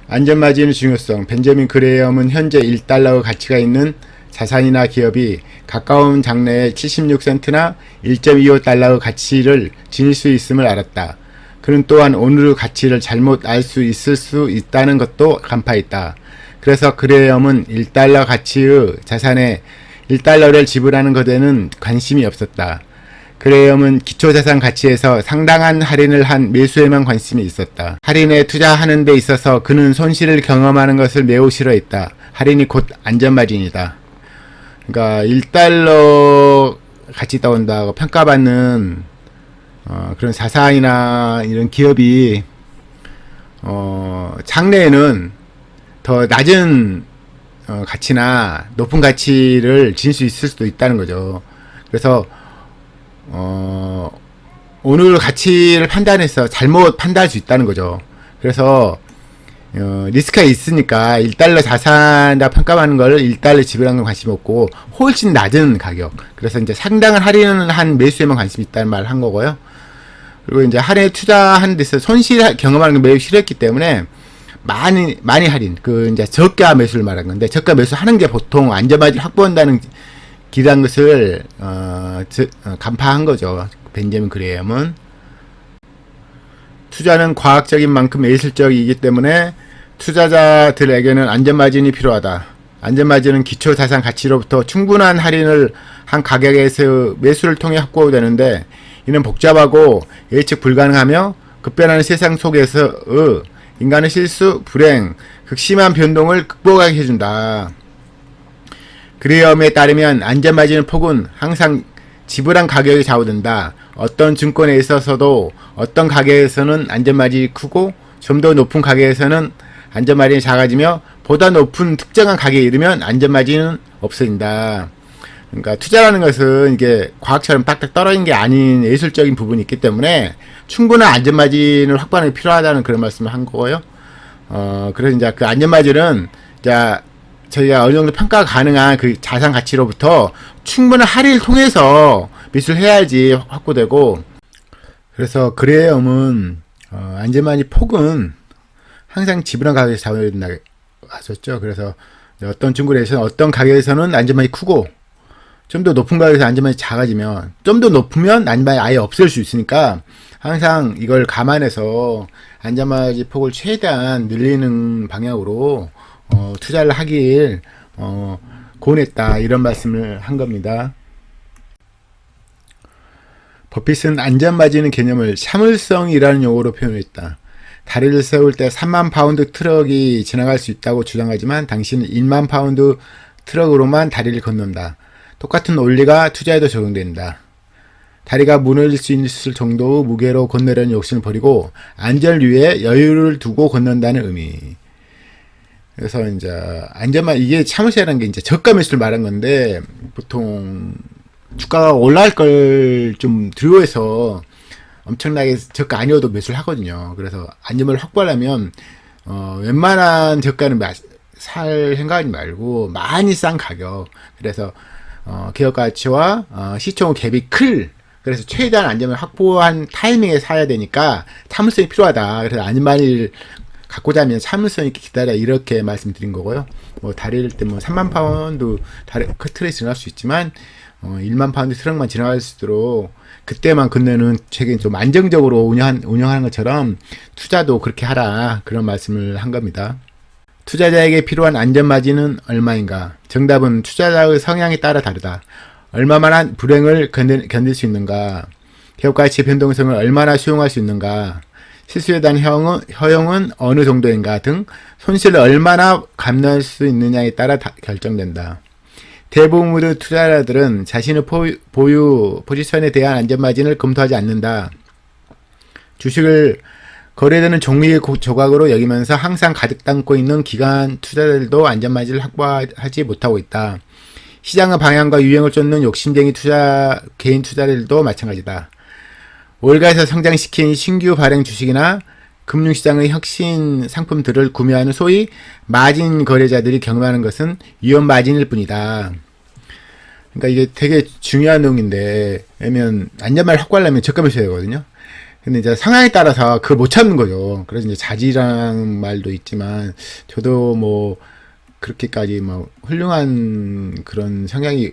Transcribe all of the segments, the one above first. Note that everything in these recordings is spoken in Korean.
안전마진의 중요성. 벤저민 그레이엄은 현재 1달러 가치가 있는 자산이나 기업이 가까운 장래에 76센트나 1.25달러의 가치를 지닐 수 있음을 알았다. 그는 또한 오늘의 가치를 잘못 알 수 있을 수 있다는 것도 간파했다. 그래서 그레이엄은 1달러 가치의 자산에 1달러를 지불하는 것에는 관심이 없었다. 그레이엄은 기초자산 가치에서 상당한 할인을 한 매수에만 관심이 있었다. 할인에 투자하는 데 있어서 그는 손실을 경험하는 것을 매우 싫어했다. 할인이 곧 안전마진이다. 그러니까 1달러 가치 떠온다고 평가받는 그런 자산이나 이런 기업이 장래에는 더 낮은 가치나 높은 가치를 지닐 수 있을 수도 있다는 거죠. 그래서 오늘 가치를 판단해서 잘못 판단할 수 있다는 거죠. 그래서 리스크가 있으니까 1달러 자산이라 평가하는 걸 1달러 지불하는 건 관심 없고 훨씬 낮은 가격, 그래서 이제 상당한 할인을 한 매수에만 관심이 있다는 말을 한 거고요. 그리고 이제 할인에 투자하는 데서 손실 경험하는 걸 매우 싫어했기 때문에 많이 할인, 이제 저가 매수를 말한 건데, 저가 매수 하는 게 보통 안전마진 확보한다는 길한 것을 간파한 거죠. 벤저민 그레이엄은. 투자는 과학적인 만큼 예술적이기 때문에 투자자들에게는 안전마진이 필요하다. 안전마진은 기초자산 가치로부터 충분한 할인을 한 가격에서 매수를 통해 확보되는데, 이는 복잡하고 예측 불가능하며 급변하는 세상 속에서의 인간의 실수, 불행, 극심한 변동을 극복하게 해준다. 그레이엄에 따르면 안전마진의 폭은 항상 지불한 가격에 좌우된다. 어떤 증권에 있어서도 어떤 가격에서는 안전마진이 크고 좀 더 높은 가격에서는 안전마진이 작아지며 보다 높은 특정한 가격에 이르면 안전마진은 없어진다. 그러니까 투자라는 것은 이게 과학처럼 딱딱 떨어진 게 아닌 예술적인 부분이 있기 때문에 충분한 안전마진을 확보하는 게 필요하다는 그런 말씀을 한 거고요. 그래서 이제 그 안전마진은 이제 저희가 어느 정도 평가가 가능한 그 자산 가치로부터 충분한 할인을 통해서 매수를 해야지 확보되고, 그래서 그레이엄은 안전마진 폭은 항상 지불한 가격에 좌우된다고 하셨죠. 그래서 어떤 증권에서는 어떤 가격에서는 안전마진이 크고 좀 더 높은 가격에서 안전마진이 작아지면, 좀 더 높으면 안전마진이 아예 없을 수 있으니까 항상 이걸 감안해서 안전마진 폭을 최대한 늘리는 방향으로 투자를 하길 권했다, 이런 말씀을 한 겁니다. 버핏은 안전마진의 개념을 참을성이라는 용어로 표현했다. 다리를 세울 때 3만 파운드 트럭이 지나갈 수 있다고 주장하지만 당신은 1만 파운드 트럭으로만 다리를 건넌다. 똑같은 원리가 투자에도 적용된다. 다리가 무너질 수 있을 정도의 무게로 건너려는 욕심을 버리고 안전을 위해 여유를 두고 건넌다는 의미. 그래서 이제 이게 참으시라는 게 이제 저가 매수를 말한 건데, 보통 주가가 올라갈 걸 좀 두려워해서 엄청나게 저가 아니어도 매수를 하거든요. 그래서 안전을 확보하려면 웬만한 저가는 살 생각하지 말고 많이 싼 가격, 그래서 기업 가치와 시총 갭이 클, 그래서 최대한 안전을 확보한 타이밍에 사야 되니까 참을성이 필요하다. 그래서 안전만을 갖고자 하면 참을성 있게 기다려, 이렇게 말씀드린 거고요. 다리를 때 3만 파운드 트럭이 지나갈 수 있지만 1만 파운드 트럭만 지나갈 수 있도록 그때만 건네는 책임 좀 안정적으로 운영하는 것처럼 투자도 그렇게 하라, 그런 말씀을 한 겁니다. 투자자에게 필요한 안전마진은 얼마인가? 정답은 투자자의 성향에 따라 다르다. 얼마만한 불행을 견딜 수 있는가? 기업가치의 변동성을 얼마나 수용할 수 있는가? 실수에 대한 허용은 어느 정도인가 등 손실을 얼마나 감내할 수 있느냐에 따라 결정된다. 대부분의 투자자들은 자신의 보유 포지션에 대한 안전마진을 검토하지 않는다. 주식을 거래되는 종류의 조각으로 여기면서 항상 가득 담고 있는 기관 투자자들도 안전마진을 확보하지 못하고 있다. 시장의 방향과 유행을 쫓는 욕심쟁이 개인 투자자들도 마찬가지다. 월가에서 성장시킨 신규 발행 주식이나 금융시장의 혁신 상품들을 구매하는 소위 마진 거래자들이 경험하는 것은 위험 마진일 뿐이다. 그러니까 이게 되게 중요한 내용인데, 왜냐면 안전마진을 확보하려면 저가 매수해야 되거든요. 근데 이제 성향에 따라서 그걸 못 참는 거죠. 그래서 이제 자지라는 말도 있지만, 저도 뭐, 그렇게까지 뭐, 훌륭한 그런 성향이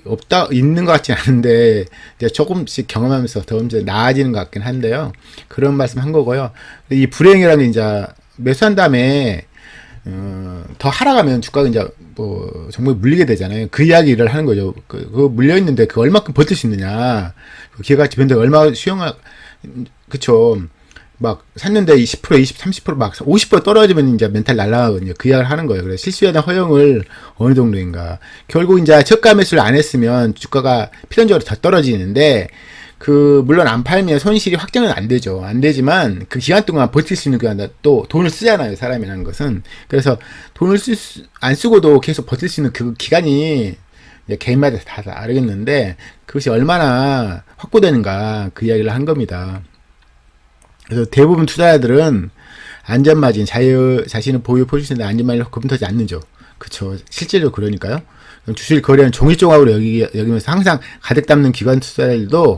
있는 것 같지 않은데, 이제 조금씩 경험하면서 더 이제 나아지는 것 같긴 한데요. 그런 말씀 한 거고요. 이 불행이라는 게 이제 매수한 다음에, 더 하락하면 주가가 이제 뭐 정말 물리게 되잖아요. 그 이야기를 하는 거죠. 그 물려 있는데 그 얼마큼 버틸 수 있느냐. 그 기회가치 변동 얼마 그쵸. 막 샀는데 20%, 20, 30%막 50% 떨어지면 이제 멘탈 날라가거든요. 그 이야기를 하는 거예요. 그래서 실수에 대한 허용을 어느 정도인가. 결국 이제 저가 매수를 안 했으면 주가가 필연적으로 더 떨어지는데, 물론 안 팔면 손실이 확정은 안 되죠. 안 되지만, 그 기간 동안 버틸 수 있는 기간 또 돈을 쓰잖아요. 사람이라는 것은. 그래서 돈을 안 쓰고도 계속 버틸 수 있는 그 기간이 개인마다 다 다르겠는데, 그것이 얼마나 확보되는가 그 이야기를 한 겁니다. 그래서 대부분 투자자들은 안전마진, 자신의 보유 포지션에 안전마진을 검토하지 않는죠. 그쵸. 실제로 그러니까요. 주식 거래는 종이 조각으로 여기면서 항상 가득 담는 기관 투자자들도,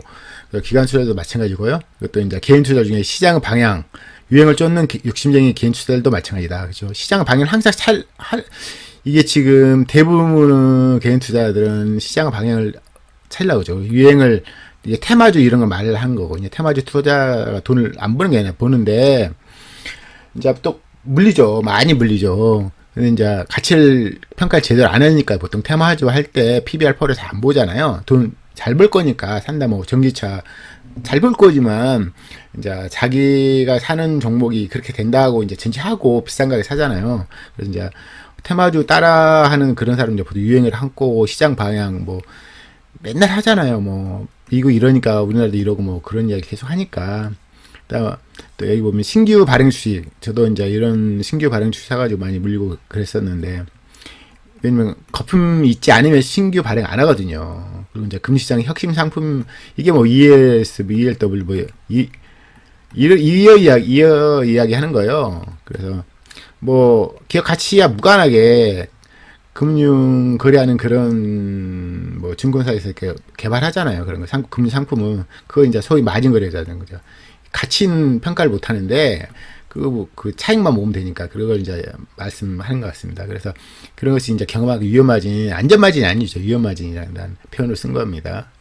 기관 투자자도 마찬가지고요. 그것도 이제 개인 투자 중에 시장 방향, 유행을 쫓는 욕심쟁이 개인 투자자들도 마찬가지다. 그죠. 시장 방향을 항상 이게 지금 대부분 개인 투자자들은 시장 방향을 찾으려고 그죠. 유행을, 이게 테마주 이런 거 말을 한 거거든요. 테마주 투자가 돈을 안 버는 게 아니라 버는데, 이제 또 물리죠. 많이 물리죠. 근데 이제 가치를 평가를 제대로 안 하니까 보통 테마주 할 때 PBR 펄을 잘 안 보잖아요. 돈 잘 벌 거니까 산다. 뭐 전기차 잘 벌 거지만 이제 자기가 사는 종목이 그렇게 된다고 이제 전지하고 비싼 가게 사잖아요. 그래서 이제 테마주 따라하는 그런 사람들 보통 유행을 한고 시장 방향 뭐 맨날 하잖아요. 뭐 미국 이러니까 우리나라도 이러고 뭐 그런 이야기 계속 하니까. 또 여기 보면 신규 발행 주식, 저도 이제 이런 신규 발행 주식 사가지고 많이 물리고 그랬었는데, 왜냐면 거품이 있지 않으면 신규 발행 안 하거든요. 그리고 이제 금시장 혁신 상품, 이게 뭐 ES, ELW 뭐 이어 이야기 하는 거예요. 그래서 뭐 기업 가치와 무관하게 금융 거래하는 그런 뭐 증권사에서 이렇게 개발하잖아요. 그런 거 금융 상품은 그거 이제 소위 마진 거래자는 거죠. 가치는 평가를 못 하는데 그 차익만 모으면 되니까 그걸 이제 말씀하는 것 같습니다. 그래서 그런 것이 이제 경험하기 위험마진, 안전마진이 아니죠. 위험마진이라는 표현을 쓴 겁니다.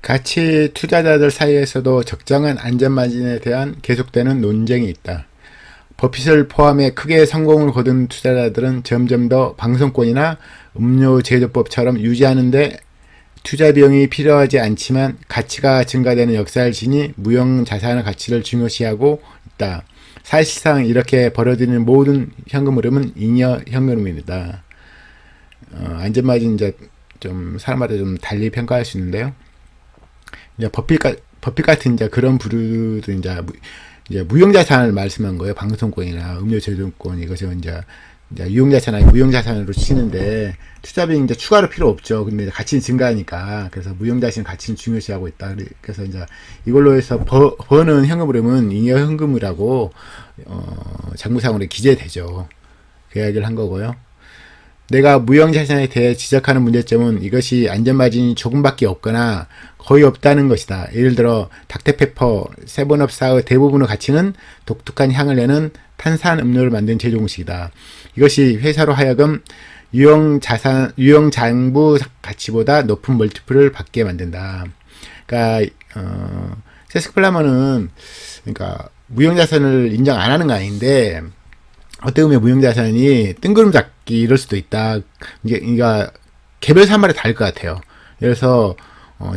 가치 투자자들 사이에서도 적정한 안전마진에 대한 계속되는 논쟁이 있다. 버핏을 포함해 크게 성공을 거둔 투자자들은 점점 더 방송권이나 음료 제조법처럼 유지하는데 투자 비용이 필요하지 않지만 가치가 증가되는 역사를 지니 무형 자산의 가치를 중요시하고 있다. 사실상 이렇게 벌어지는 모든 현금 흐름은 잉여 현금 흐름입니다. 안전마진 이제 좀 사람마다 좀 달리 평가할 수 있는데요. 이제 버핏 같은 이제 그런 부류도 이제 무형 자산을 말씀한 거예요. 방송권이나 음료 제조권 이것이 이제 유형자산 아니 무형자산으로 치는데 투자비 이제 추가로 필요 없죠. 근데 가치는 증가하니까 그래서 무형자산 가치는 중요시하고 있다. 그래서 이제 이걸로 해서 버는 현금 흐름은 잉여 현금이라고 장부상으로 기재되죠. 그 이야기를 한 거고요. 내가 무형자산에 대해 지적하는 문제점은 이것이 안전마진이 조금밖에 없거나 거의 없다는 것이다. 예를 들어 닥터페퍼, 세븐업사의 대부분의 가치는 독특한 향을 내는 탄산 음료를 만든 제조 공식이다. 이것이 회사로 하여금 유형 장부 가치보다 높은 멀티플을 받게 만든다. 그러니까 세스클라머는 그러니까 무형자산을 인정 안 하는 거 아닌데 어떻게 보면 무형자산이 뜬구름 잡기 이럴 수도 있다. 그러니까 개별 산물에 다를 것 같아요. 그래서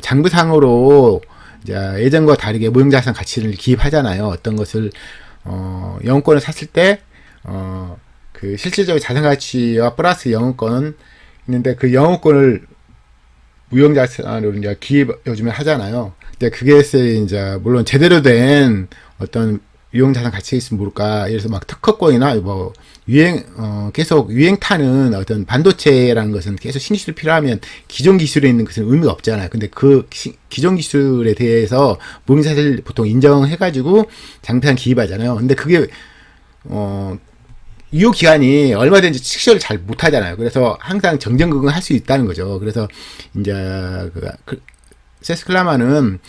장부상으로 이제 예전과 다르게 무형자산 가치를 기입하잖아요. 어떤 것을 영업권을 샀을 때 그 실질적인 자산 가치와 플러스 영업권은 있는데 그 영업권을 무형자산으로 이제 기입 요즘에 하잖아요. 근데 그게 이제 물론 제대로 된 어떤 유형자산 가치가 있으면 모를까. 예를 들어서 막 특허권이나 뭐 계속 유행 타는 어떤 반도체라는 것은 계속 신기술이 필요하면 기존 기술에 있는 것은 의미가 없잖아요. 근데 그 기존 기술에 대해서 무형자산을 보통 인정해가지고 장비상 기입하잖아요. 근데 그게 유효 기간이 얼마든지 측정을 잘 못하잖아요. 그래서 항상 정정긍긍 할 수 있다는 거죠. 그래서 이제 세스클라마는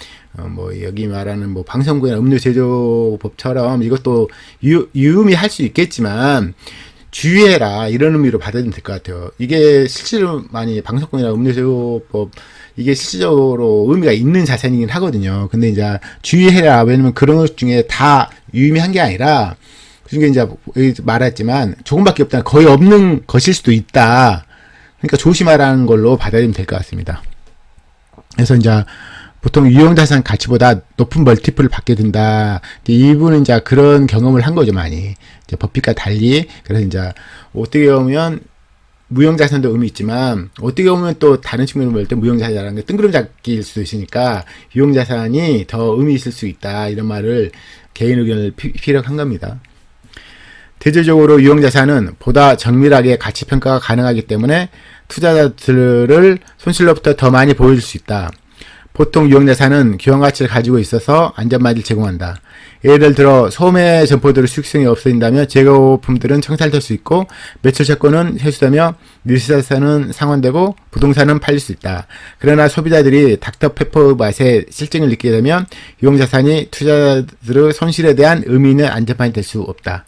뭐 여기 말하는 뭐 방송국이나 음료 제조법처럼 이것도 유의미할 수 있겠지만 주의해라 이런 의미로 받아들이면 될 것 같아요. 이게 실제로 많이 방송국이나 음료 제조법 이게 실질적으로 의미가 있는 자산이긴 하거든요. 근데 이제 주의해라. 왜냐면 그런 것 중에 다 유의미한 게 아니라 그중에 이제 말했지만 조금밖에 없다. 거의 없는 것일 수도 있다. 그러니까 조심하라는 걸로 받아들이면 될 것 같습니다. 그래서 이제 보통 유형자산 가치보다 높은 멀티플을 받게 된다. 이분은 이제 그런 경험을 한 거죠, 많이. 이제 버핏과 달리. 그래서 이제 어떻게 보면 무형자산도 의미 있지만 어떻게 보면 또 다른 측면으로 볼 때 무형자산이라는 게 뜬구름잡기일 수도 있으니까 유형자산이 더 의미 있을 수 있다. 이런 말을 개인 의견을 피력한 겁니다. 대체적으로 유형자산은 보다 정밀하게 가치평가가 가능하기 때문에 투자자들을 손실로부터 더 많이 보여줄 수 있다. 보통 유형자산은 기관가치를 가지고 있어서 안전마진을 제공한다. 예를 들어 소매 점포들의 수익성이 없어진다며 재고품들은 청산될 수 있고 매출 채권은 회수되며 밀수자산은 상환되고 부동산은 팔릴 수 있다. 그러나 소비자들이 닥터페퍼 맛의 실증을 느끼게 되면 유형자산이 투자자들의 손실에 대한 의미 있는 안전판이 될 수 없다.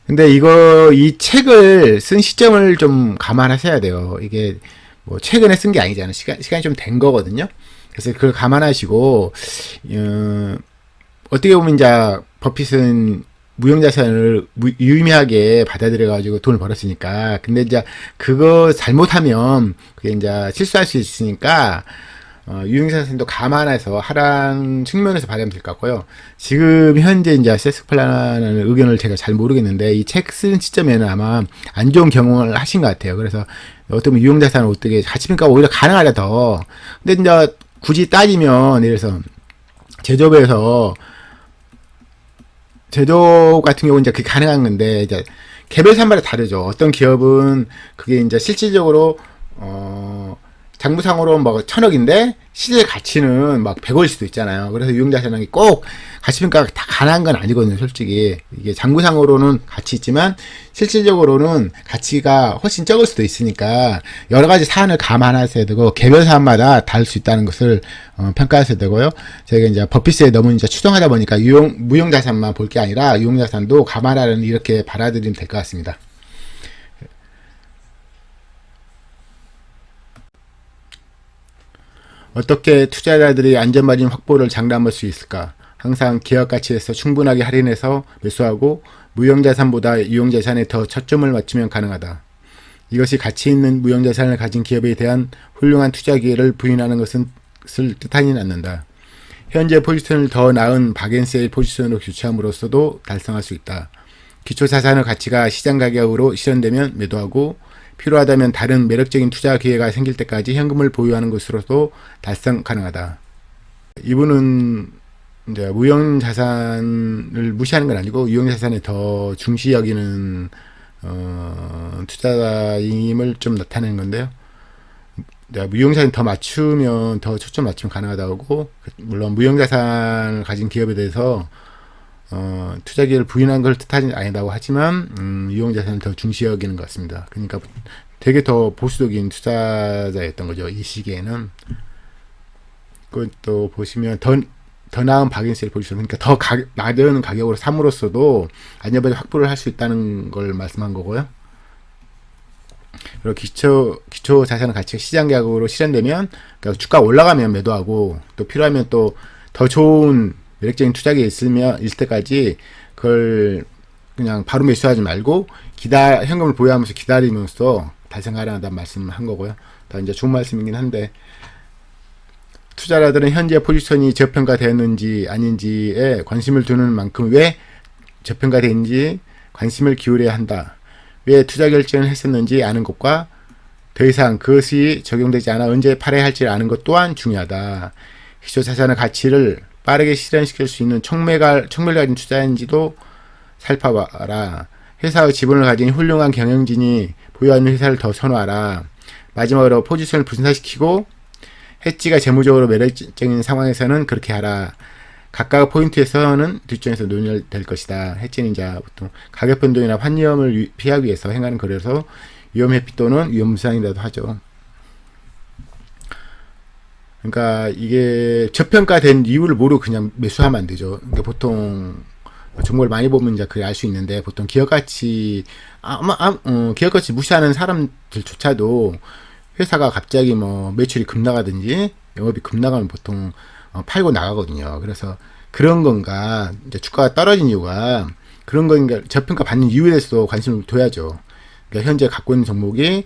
근데 이 책을 쓴 시점을 좀 감안하셔야 돼요. 이게 뭐 최근에 쓴 게 아니잖아요. 시간이 좀 된 거거든요. 그래서 그걸 감안하시고, 어떻게 보면 이제 버핏은 무형자산을 유의미하게 받아들여가지고 돈을 벌었으니까. 근데 이제 그거 잘못하면 그게 이제 실수할 수 있으니까, 유형자산도 감안해서 하라는 측면에서 받으면 될 것 같고요. 지금 현재 이제 세스플라는 의견을 제가 잘 모르겠는데 이 책 쓴 시점에는 아마 안 좋은 경험을 하신 것 같아요. 그래서 어떻게 보면 유형자산을 어떻게 가치평가가 오히려 가능하다 더. 근데 이제 굳이 따지면 이래서 제조업에서 제조업 같은 경우는 이제 그게 가능한 건데 이제 개별 산발에 다르죠. 어떤 기업은 그게 이제 실질적으로 장부상으로 뭐 1,000억인데 실제 가치는 막 100억일 수도 있잖아요. 그래서 유형자산이 꼭 가치평가가 다 가능한 건 아니거든요, 솔직히. 이게 장부상으로는 가치 있지만 실질적으로는 가치가 훨씬 적을 수도 있으니까 여러 가지 사안을 감안하셔야 되고 개별 사안마다 다를 수 있다는 것을 평가하셔야 되고요. 저희가 이제 버핏에 너무 이제 추정하다 보니까 무형자산만 볼 게 아니라 유형자산도 감안하는 이렇게 받아들이면 될 것 같습니다. 어떻게 투자자들이 안전마진 확보를 장담할 수 있을까? 항상 기업가치에서 충분하게 할인해서 매수하고 무형자산보다 유형자산에 더 초점을 맞추면 가능하다. 이것이 가치 있는 무형자산을 가진 기업에 대한 훌륭한 투자 기회를 부인하는 것을 뜻하지는 않는다. 현재 포지션을 더 나은 박앤세일 포지션으로 교체함으로써도 달성할 수 있다. 기초자산의 가치가 시장 가격으로 실현되면 매도하고 필요하다면 다른 매력적인 투자 기회가 생길 때까지 현금을 보유하는 것으로도 달성 가능하다. 이분은 이제 무형자산을 무시하는 건 아니고 유형자산에 더 중시 여기는 투자임을 좀 나타내는 건데요. 무형자산 더 맞추면 더 초점 맞추면 가능하다고. 물론 무형자산을 가진 기업에 대해서 투자 기회를 부인한 걸 뜻하지 아니다고 하지만 유형자산을 더 중시 여기는 것 같습니다. 그러니까 되게 더 보수적인 투자자였던 거죠. 이 시기에는. 그것도 보시면 더 나은 박앤세일 포지션, 그러니까 더 낮은 가격으로 삼으로써도 안전바지 확보를 할 수 있다는 걸 말씀한 거고요. 그리고 기초 자산 가치가 시장 가격으로 실현되면, 그러니까 주가 올라가면 매도하고 또 필요하면 또 더 좋은 매력적인 투자가 있을 때까지 그걸 그냥 바로 매수하지 말고 현금을 보유하면서 기다리면서 달성하라는 말씀한 거고요. 다 이제 좋은 말씀이긴 한데, 투자자들은 현재 포지션이 저평가되었는지 아닌지에 관심을 두는 만큼 왜 저평가되는지 관심을 기울여야 한다. 왜 투자 결정을 했었는지 아는 것과 더 이상 그것이 적용되지 않아 언제 팔아야 할지 아는 것 또한 중요하다. 기초자산의 가치를 빠르게 실현시킬 수 있는 촉매를 가진 투자인지도 살펴봐라. 회사의 지분을 가진 훌륭한 경영진이 보유하는 회사를 더 선호하라. 마지막으로 포지션을 분산시키고 해지가 재무적으로 매력적인 상황에서는 그렇게 하라. 각각 포인트에서는 뒷전에서 논의될 것이다. 해지는 이제 보통 가격 변동이나 환위험을 피하기 위해서 행하는 거래서 위험 회피 또는 위험 무상이라도 하죠. 그러니까 이게 저평가된 이유를 모르고 그냥 매수하면 안 되죠. 그러니까 보통 정보를 많이 보면 이제 그게 알 수 있는데, 보통 기업 가치 기업 가치 무시하는 사람들조차도 회사가 갑자기 뭐 매출이 급나가든지 영업이 급나가면 보통 팔고 나가거든요. 그래서 그런 건가, 이제 주가가 떨어진 이유가 그런 건가, 저평가 받는 이유에 대해서 관심을 둬야죠. 그러니까 현재 갖고 있는 종목이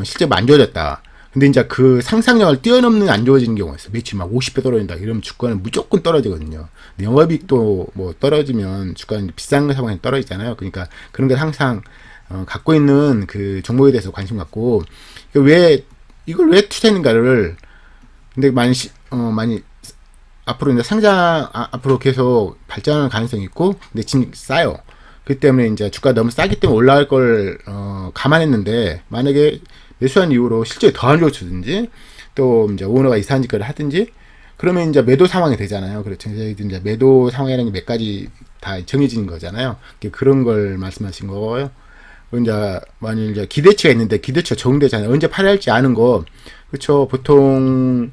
실제 안 좋아졌다. 근데 이제 그 상상력을 뛰어넘는 안 좋아지는 경우가 있어요. 매출이 막 50배 떨어진다. 이러면 주가는 무조건 떨어지거든요. 근데 영업이익도 뭐 떨어지면 주가는 비싼 상황에 떨어지잖아요. 그러니까 그런 걸 항상 갖고 있는 그 종목에 대해서 관심 갖고, 이걸 왜 투자했는가를, 근데 많이 앞으로 이제 앞으로 계속 발전하는 가능성이 있고, 근데 지금 싸요. 그 때문에 이제 주가 너무 싸기 때문에 올라갈 걸 감안했는데, 만약에 매수한 이후로 실제 더 안 좋아지든지, 또 이제 오너가 이사한 짓거리를 하든지, 그러면 이제 매도 상황이 되잖아요. 그렇죠. 이제 매도 상황이라는 게 몇 가지 다 정해지는 거잖아요. 그런 걸 말씀하신 거고요. 이제 만일 이제 기대치가 있는데 기대치가 적응되잖아요. 언제 팔아야 할지 아는 거. 그렇죠. 보통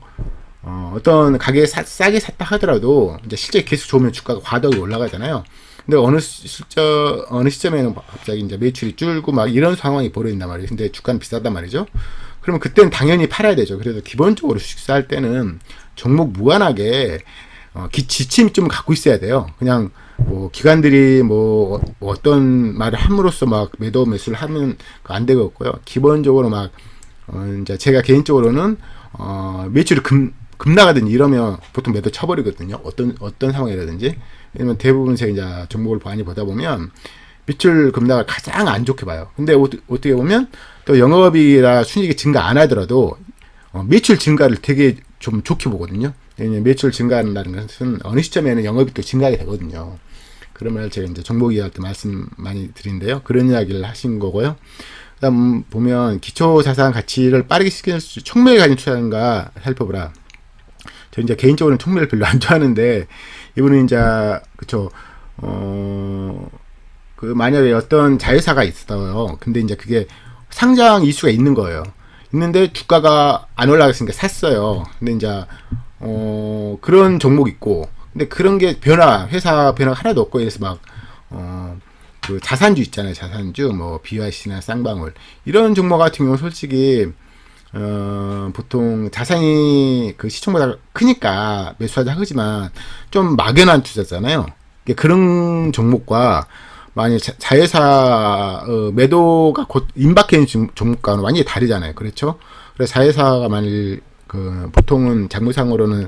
어떤 가게에 싸게 샀다 하더라도 이제 실제 계속 좋으면 주가가 과도하게 올라가잖아요. 근데 어느 시점에는 갑자기 이제 매출이 줄고 막 이런 상황이 벌어진단 말이에요. 근데 주가는 비싸단 말이죠. 그러면 그때는 당연히 팔아야 되죠. 그래서 기본적으로 주식사할 때는 종목 무관하게 지침이 좀 갖고 있어야 돼요. 그냥 뭐 기관들이 뭐 어떤 말을 함으로써 막 매수를 하면 안 되겠고요. 기본적으로 막 이제 제가 개인적으로는 매출이 급나가든지 이러면 보통 매도 쳐버리거든요. 어떤 상황이라든지. 왜냐면 대부분 제가 이제 종목을 많이 보다 보면 매출 급락을 가장 안 좋게 봐요. 근데 어떻게 보면 또 영업이라 순이익이 증가 안 하더라도 매출 증가를 되게 좀 좋게 보거든요. 왜냐면 매출 증가한다는 것은 어느 시점에는 영업이 또 증가하게 되거든요. 그러면 제가 이제 종목 이야기할 때 말씀 많이 드리는데요. 그런 이야기를 하신 거고요. 그다음 보면 기초 자산 가치를 빠르게 시킬 수 총매에 가진 투자인가 살펴보라. 저 이제 개인적으로는 총매를 별로 안 좋아하는데, 이분은 이제 그쵸, 그 만약에 어떤 자회사가 있어요. 근데 이제 그게 상장 이슈가 있는 거예요. 있는데 주가가 안 올라갔으니까 샀어요. 근데 이제 그런 종목 있고, 근데 그런 게 회사 변화가 하나도 없고, 이래서 막 그 자산주 있잖아요. 자산주 뭐 BYC나 쌍방울 이런 종목 같은 경우 솔직히 보통 자산이 그 시총보다 크니까 매수하자 하지만 좀 막연한 투자잖아요. 그런 종목과 만약 자회사 매도가 곧 임박해 있는 종목과는 완전히 다르잖아요. 그렇죠? 그래서 자회사가 만일 그 보통은 장부상으로는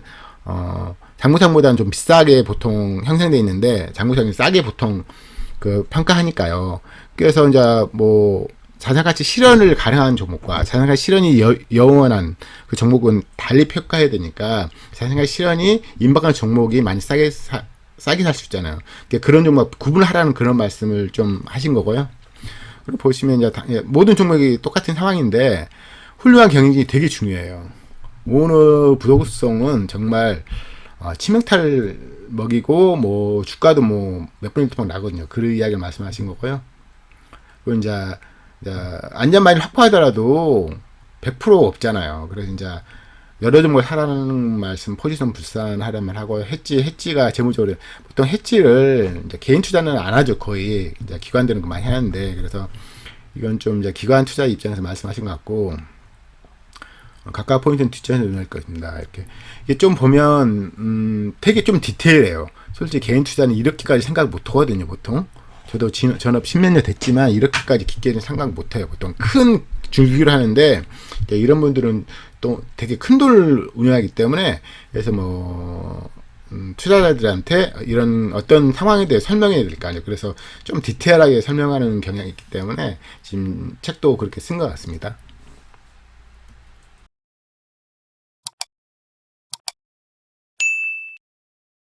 장부상보다는 좀 비싸게 보통 형성되어 있는데, 장부상이 싸게 보통 그 평가하니까요. 그래서 이제 뭐 자산가치 실현을 가능한 종목과 자산가치 실현이 영원한 그 종목은 달리 평가해야 되니까, 자산가치 실현이 임박한 종목이 많이 싸게 살 수 있잖아요. 그런 종목 구분하라는 그런 말씀을 좀 하신 거고요. 그리고 보시면 이제 모든 종목이 똑같은 상황인데 훌륭한 경영진이 되게 중요해요. 오너 부도성은 정말 치명타를 먹이고 뭐 주가도 뭐 몇 번 이상 나거든요. 그 이야기를 말씀하신 거고요. 그리고 이제 안전마진을 확보하더라도 100% 없잖아요. 그래서 이제 여러 종목을 사라는 말씀, 포지션 분산하라는 말 하고, 해지가 재무적으로 보통 해지를 이제 개인 투자는 안 하죠. 거의 이제 기관들은 많이 하는데, 그래서 이건 좀 이제 기관 투자 입장에서 말씀하신 것 같고, 각각 포인트는 뒷전에서 논할 것입니다. 이게 좀 보면 되게 좀 디테일해요. 솔직히 개인 투자는 이렇게까지 생각 못 하거든요. 보통 저도 전업 10몇 년 됐지만 이렇게까지 깊게는 생각 못 해요. 보통 큰 줄기로 하는데, 이런 분들은 또 되게 큰 돈을 운영하기 때문에, 그래서 뭐 투자자들한테 이런 어떤 상황에 대해 설명해야 될 거 아니에요. 그래서 좀 디테일하게 설명하는 경향이 있기 때문에 지금 책도 그렇게 쓴 것 같습니다.